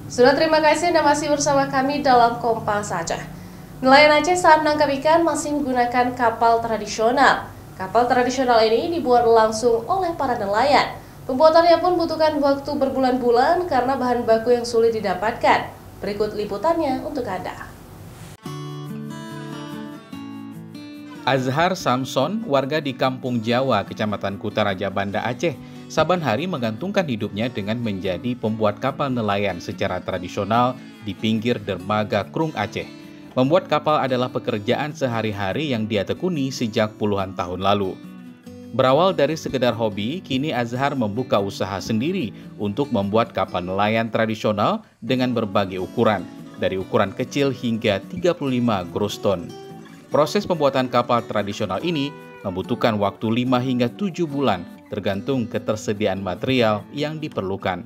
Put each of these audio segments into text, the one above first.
Sudah, terima kasih Anda masih bersama kami dalam Kompas Aceh. Nelayan Aceh saat menangkap ikan masih menggunakan kapal tradisional. Kapal tradisional ini dibuat langsung oleh para nelayan. Pembuatannya pun butuhkan waktu berbulan-bulan karena bahan baku yang sulit didapatkan. Berikut liputannya untuk Anda. Azhar Samson, warga di Kampung Jawa, Kecamatan Kutaraja, Banda Aceh, saban hari menggantungkan hidupnya dengan menjadi pembuat kapal nelayan secara tradisional di pinggir dermaga Krung Aceh. Membuat kapal adalah pekerjaan sehari-hari yang dia tekuni sejak puluhan tahun lalu. Berawal dari sekedar hobi, kini Azhar membuka usaha sendiri untuk membuat kapal nelayan tradisional dengan berbagai ukuran, dari ukuran kecil hingga 35 gross ton. Proses pembuatan kapal tradisional ini membutuhkan waktu 5 hingga 7 bulan, tergantung ketersediaan material yang diperlukan.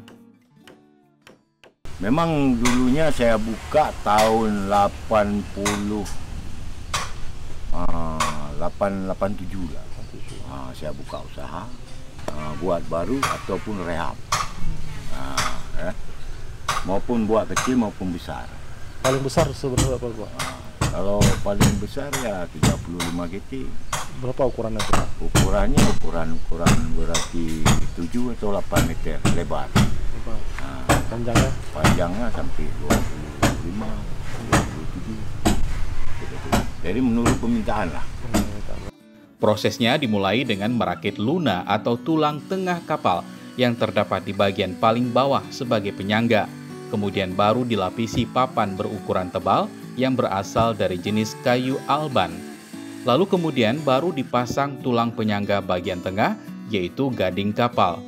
Memang dulunya saya buka tahun 887 lah. Saya buka usaha, buat baru ataupun rehab. Maupun buat kecil maupun besar. Paling besar sebenarnya apa, Pak? Kalau paling besar ya 35 GT. Berapa ukurannya, Pak? Ukurannya ukuran berarti 7 atau 8 meter lebar. Panjangnya? Panjangnya sampai 25, 27. Jadi menurut permintaan lah. Prosesnya dimulai dengan merakit luna atau tulang tengah kapal yang terdapat di bagian paling bawah sebagai penyangga. Kemudian baru dilapisi papan berukuran tebal yang berasal dari jenis kayu alban. Lalu kemudian baru dipasang tulang penyangga bagian tengah, yaitu gading kapal.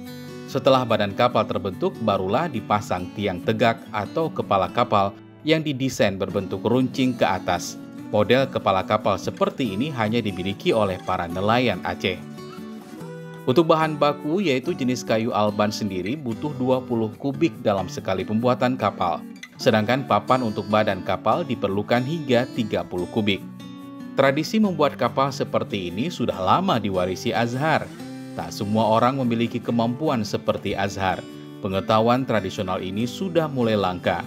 Setelah badan kapal terbentuk, barulah dipasang tiang tegak atau kepala kapal yang didesain berbentuk runcing ke atas. Model kepala kapal seperti ini hanya dimiliki oleh para nelayan Aceh. Untuk bahan baku, yaitu jenis kayu alban sendiri, butuh 20 kubik dalam sekali pembuatan kapal. Sedangkan papan untuk badan kapal diperlukan hingga 30 kubik. Tradisi membuat kapal seperti ini sudah lama diwarisi Azhar. Tak semua orang memiliki kemampuan seperti Azhar. Pengetahuan tradisional ini sudah mulai langka.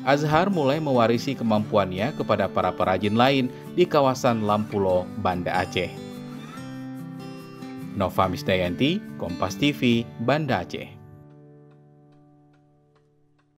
Azhar mulai mewarisi kemampuannya kepada para perajin lain di kawasan Lampulo, Banda Aceh. Nova Misdayanti, Kompas TV, Banda Aceh.